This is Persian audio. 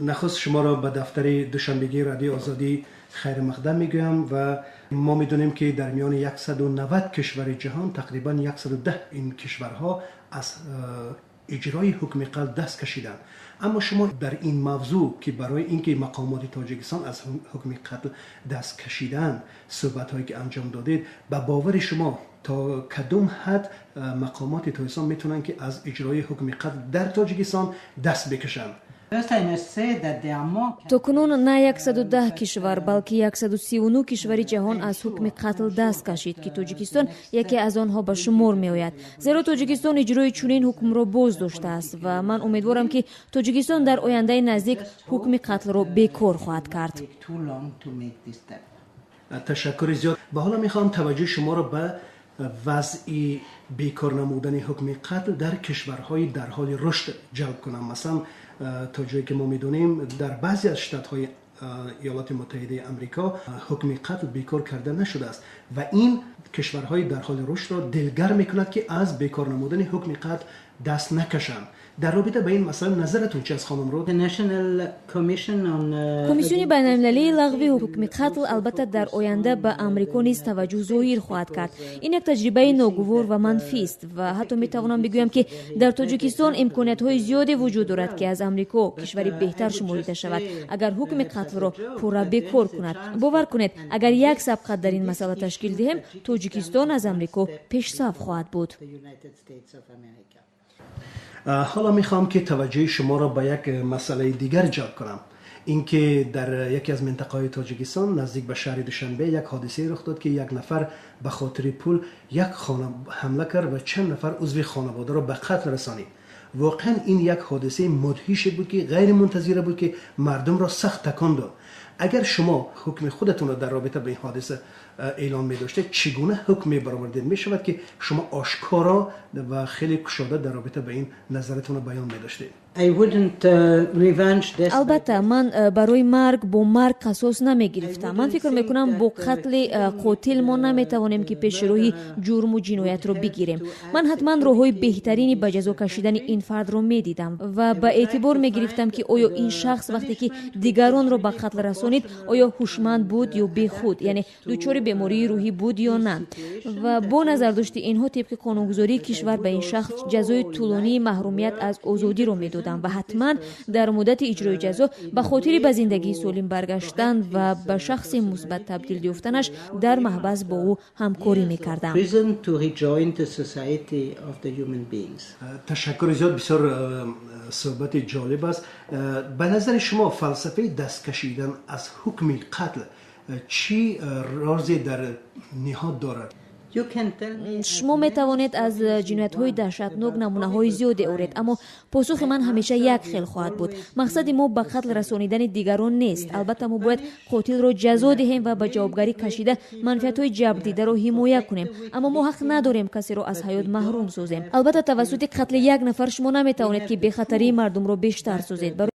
نخست شما را به دفتر دوشنبگی رادیو آزادی خیر مقدم میگویم و ما میدونیم که در میان 190 کشور جهان تقریبا 110 این کشورها از اجرای حکم قتل دست کشیدند. اما شما در این موضوع که برای اینکه مقامات تاجیکستان از حکم قتل دست کشیدن صحبت هایی که انجام دادید، به باور شما تا کدوم حد مقامات تاجیکستان میتونن که از اجرای حکم قتل در تاجیکستان دست بکشند؟ تا کنون نه 110 کشور بلکه 139 کشور جهان از حکم قتل دست کشید که تاجیکستان یکی از آنها به شمار می آید. زیرا تاجیکستان اجرای چنین حکم را باز داشته است و من امیدوارم که تاجیکستان در آینده نزدیک حکم قتل را بیکار خواهد کرد. تشکر زیاد. به حالا میخوام توجه شما را به وضع بیکار نمودن حکم قتل در کشورهای در حال رشد جلب کنم. مثلا تا جایی که ما میدونیم در بعضی از شتات‌های ایالات متحده آمریکا حکم قتل بیکار کرده نشده است و این کشورهای در حال رشد را دلگرم میکند که از بیکار نمودن حکم قتل دست نکشند. در رابطه با این مسئله نظرتون چه است خانم رود؟ کمیسیون بین‌المللی لغو حکم قتل البته در آینده به امریکا نیز توجه ظاهر خواهد کرد. این یک تجربه ناگوار و منفی است و حتی میتوانم بگویم که در تاجیکستان امکانات‌های زیادی وجود دارد که از امریکا کشوری بهتر شمرده شود اگر حکم قتل را پورا بیکار کند. باور کنید اگر یک سبقت در این مسئله تشکیل دهیم، تاجیکستان از امریکا پیش صف خواهد بود. حالا میخوام که توجه شما را به یک مسئله دیگر جلب کنم. اینکه در یکی از منطقه‌های تاجیکستان نزدیک به شهر دوشنبه یک حادثه رخ داد که یک نفر به خاطر پول یک خانه حمله کرد و چند نفر عضو خانواده را به قتل رسانید. واقعا این یک حادثه مدهش بود که غیر منتظره بود که مردم را سخت تکان داد. اگر شما حکم خودتون را در رابطه با این حادثه اعلام می داشته، چگونه حکم می برآورده می شود که شما آشکارا و خیلی گشاده در رابطه با این نظرتون را بیان می داشته؟ البته من برای مرگ با مرگ قصاص نمی گرفتم. من فکر می کنم با قتل قاتل ما نمی توانیم که پیش روی جرم و جنایت را بگیریم. من حتما راههای بهترینی به جزا کشیدن این فرد را می دیدم و به اعتبار می گرفتم که آیا این شخص وقتی که دیگران را به قتل رسانید آیا هوشمند بود یا بیخود، یعنی دچار بیماری روحی بود یا نه. و با نظر داشت اینها طبق قانونگذاری کشور به این شخص جزای طولانی محرومیت از آزادی را میدادند و حتما در مدت اجرای جزا به خاطر به زندگی سالم برگشتن و به شخص مثبت تبدیل یافتنش در محبس با او همکاری میکردم. تشکر زیاد. بسیار صحبت جالب است. به نظر شما فلسفه دست کشیدن از حکم قتل چی رازی در نهاد دارد؟ شما می توانید از جنایت‌های دهشتناک نمونه‌های زیادی آورید، اما پاسخ من همیشه یک خیل خواهد بود. مقصد ما به قتل رسانیدن دیگران نیست. البته ما باید قاتل را جزا دهیم و به جوابگری کشیده منفعت‌های جبر دیده را حمایت کنیم، اما ما حق نداریم کسی را از حیات محروم سازیم. البته توسط قتل یک نفر شما نمی توانید که به خطری مردم را بیشتر سازید.